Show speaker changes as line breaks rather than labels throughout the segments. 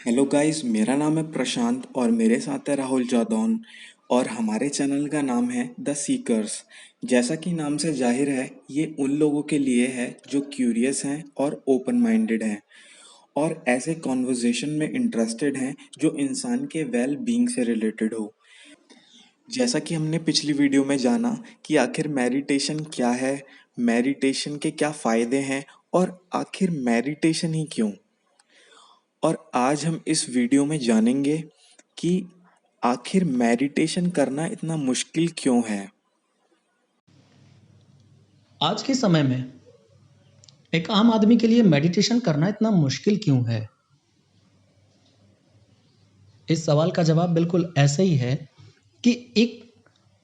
Hello guys, मेरा नाम है प्रशांत और मेरे साथ है राहुल जादौन। और हमारे चैनल का नाम है द सीकर्स। जैसा कि नाम से जाहिर है, ये उन लोगों के लिए है जो क्यूरियस हैं और ओपन माइंडेड हैं और ऐसे कॉन्वर्जेशन में इंटरेस्टेड हैं जो इंसान के वेल बीइंग से रिलेटेड हो। जैसा कि हमने पिछली वीडियो में जाना कि आखिर मेडिटेशन क्या है, मेडिटेशन के क्या फ़ायदे हैं और आखिर मेडिटेशन ही क्यों। और आज हम इस वीडियो में जानेंगे कि आखिर मेडिटेशन करना इतना मुश्किल क्यों है।
आज के समय में एक आम आदमी के लिए मेडिटेशन करना इतना मुश्किल क्यों है? इस सवाल का जवाब बिल्कुल ऐसे ही है कि एक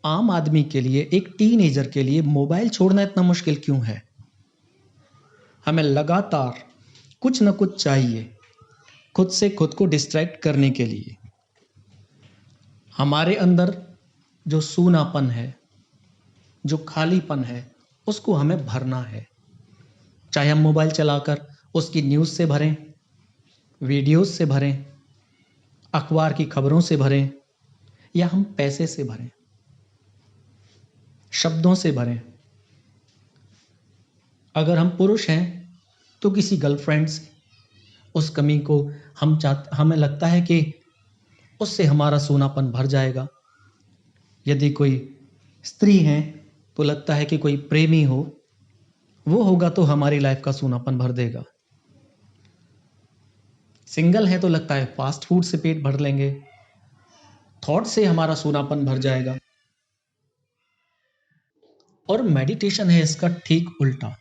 आम आदमी के लिए, एक टीनेजर के लिए मोबाइल छोड़ना इतना मुश्किल क्यों है? हमें लगातार कुछ न कुछ चाहिए, खुद से खुद को डिस्ट्रैक्ट करने के लिए। हमारे अंदर जो सूनापन है, जो खालीपन है, उसको हमें भरना है। चाहे हम मोबाइल चलाकर उसकी न्यूज़ से भरें, वीडियोज़ से भरें, अखबार की खबरों से भरें या हम पैसे से भरें, शब्दों से भरें। अगर हम पुरुष हैं तो किसी गर्लफ्रेंड से, उस कमी को हमें लगता है कि उससे हमारा सूनापन भर जाएगा। यदि कोई स्त्री है तो लगता है कि कोई प्रेमी हो, वो होगा तो हमारी लाइफ का सूनापन भर देगा। सिंगल है तो लगता है फास्ट फूड से पेट भर लेंगे, थॉट से हमारा सूनापन भर जाएगा। और मेडिटेशन है इसका ठीक उल्टा।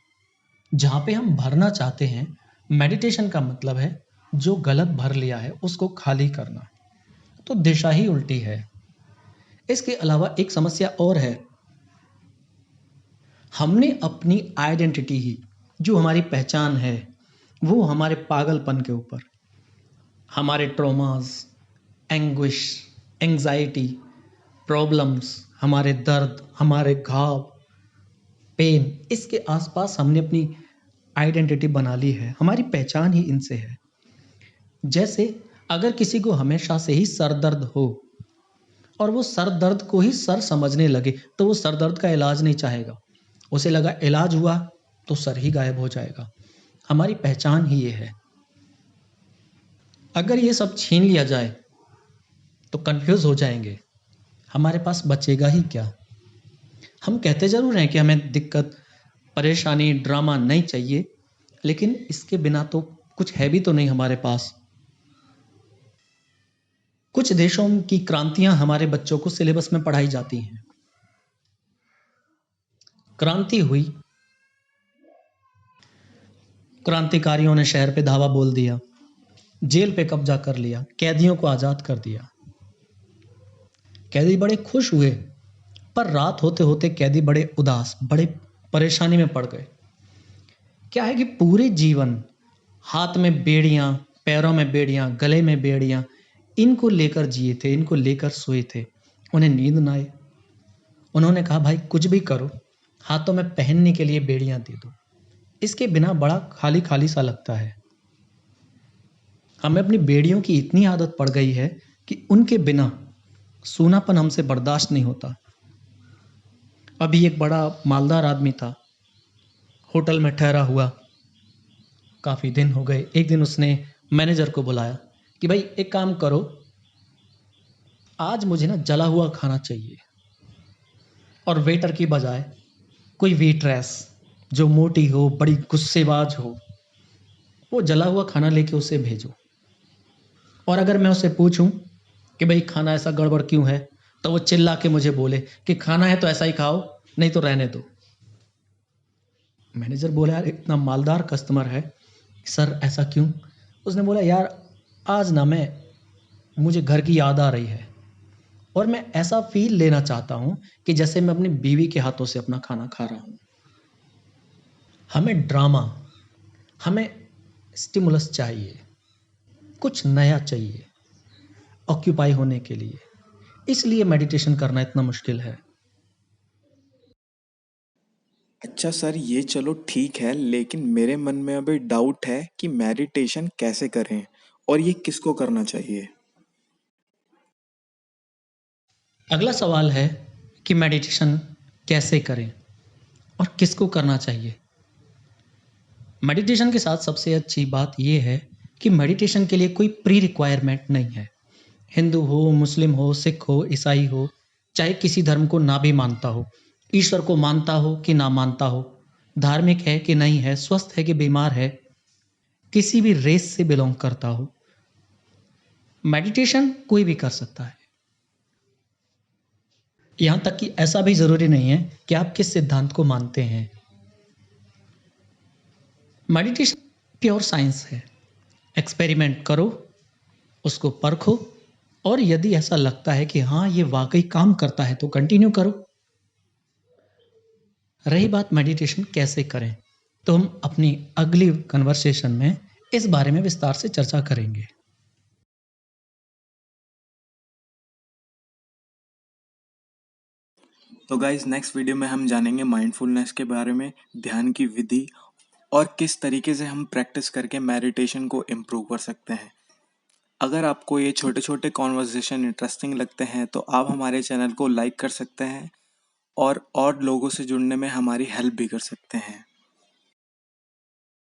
जहाँ पे हम भरना चाहते हैं, मेडिटेशन का मतलब है जो गलत भर लिया है उसको खाली करना। तो दिशा ही उल्टी है। इसके अलावा एक समस्या और है। हमने अपनी आइडेंटिटी ही, जो हमारी पहचान है, वो हमारे पागलपन के ऊपर, हमारे ट्रॉमास, एंग्विश, एंजाइटी, प्रॉब्लम्स, हमारे दर्द, हमारे घाव, पेन, इसके आसपास हमने अपनी आइडेंटिटी बना ली है। हमारी पहचान ही इनसे है। जैसे अगर किसी को हमेशा से ही सर दर्द हो और वो सर दर्द को ही सर समझने लगे तो वो सर दर्द का इलाज नहीं चाहेगा। उसे लगा इलाज हुआ तो सर ही गायब हो जाएगा। हमारी पहचान ही ये है। अगर ये सब छीन लिया जाए तो कंफ्यूज हो जाएंगे। हमारे पास बचेगा ही क्या? हम कहते जरूर हैं कि हमें दिक्कत, परेशानी, ड्रामा नहीं चाहिए, लेकिन इसके बिना तो कुछ है भी तो नहीं हमारे पास। कुछ देशों की क्रांतियां हमारे बच्चों को सिलेबस में पढ़ाई जाती हैं। क्रांति हुई, क्रांतिकारियों ने शहर पे धावा बोल दिया, जेल पे कब्जा कर लिया, कैदियों को आजाद कर दिया। कैदी बड़े खुश हुए, पर रात होते होते कैदी बड़े उदास, बड़े परेशानी में पड़ गए। क्या है कि पूरे जीवन हाथ में बेड़ियां, पैरों में बेड़ियां, गले में बेड़ियां, इनको लेकर जिए थे, इनको लेकर सोए थे। उन्हें नींद ना आए। उन्होंने कहा भाई कुछ भी करो, हाथों में पहनने के लिए बेड़ियां दे दो। इसके बिना बड़ा खाली खाली सा लगता है। हमें अपनी बेड़ियों की इतनी आदत पड़ गई है कि उनके बिना सूनापन हमसे बर्दाश्त नहीं होता। अभी एक बड़ा मालदार आदमी था, होटल में ठहरा हुआ, काफ़ी दिन हो गए। एक दिन उसने मैनेजर को बुलाया कि भाई एक काम करो, आज मुझे ना जला हुआ खाना चाहिए। और वेटर की बजाय कोई वेट्रेस जो मोटी हो, बड़ी गुस्सेबाज हो, वो जला हुआ खाना लेके उसे भेजो। और अगर मैं उससे पूछूं कि भाई खाना ऐसा गड़बड़ क्यों है, तो वो चिल्ला के मुझे बोले कि खाना है तो ऐसा ही खाओ, नहीं तो रहने दो। मैनेजर बोला यार इतना मालदार कस्टमर है, सर ऐसा क्यों? उसने बोला यार आज ना मुझे घर की याद आ रही है और मैं ऐसा फील लेना चाहता हूं कि जैसे मैं अपनी बीवी के हाथों से अपना खाना खा रहा हूं। हमें ड्रामा, हमें स्टिमुलस चाहिए, कुछ नया चाहिए ऑक्यूपाई होने के लिए। इसलिए मेडिटेशन करना इतना मुश्किल है।
अच्छा सर, ये चलो ठीक है, लेकिन मेरे मन में अभी डाउट है कि मेडिटेशन कैसे करें और ये किसको करना चाहिए?
अगला सवाल है कि मेडिटेशन कैसे करें और किसको करना चाहिए। मेडिटेशन के साथ सबसे अच्छी बात यह है कि मेडिटेशन के लिए कोई प्री रिक्वायरमेंट नहीं है। हिंदू हो, मुस्लिम हो, सिख हो, ईसाई हो, चाहे किसी धर्म को ना भी मानता हो, ईश्वर को मानता हो कि ना मानता हो, धार्मिक है कि नहीं है, स्वस्थ है कि बीमार है, किसी भी रेस से बिलोंग करता हो, मेडिटेशन कोई भी कर सकता है। यहां तक कि ऐसा भी जरूरी नहीं है कि आप किस सिद्धांत को मानते हैं। मेडिटेशन प्योर साइंस है। एक्सपेरिमेंट करो, उसको परखो, और यदि ऐसा लगता है कि हाँ ये वाकई काम करता है तो कंटिन्यू करो। रही बात मेडिटेशन कैसे करें, तो हम अपनी अगली कन्वर्सेशन में इस बारे में विस्तार से चर्चा करेंगे।
तो गाइज नेक्स्ट वीडियो में हम जानेंगे माइंडफुलनेस के बारे में, ध्यान की विधि और किस तरीके से हम प्रैक्टिस करके मेडिटेशन को इम्प्रूव कर सकते हैं। अगर आपको ये छोटे छोटे कॉन्वर्सेशन इंटरेस्टिंग लगते हैं तो आप हमारे चैनल को लाइक कर सकते हैं और लोगों से जुड़ने में हमारी हेल्प भी कर सकते हैं।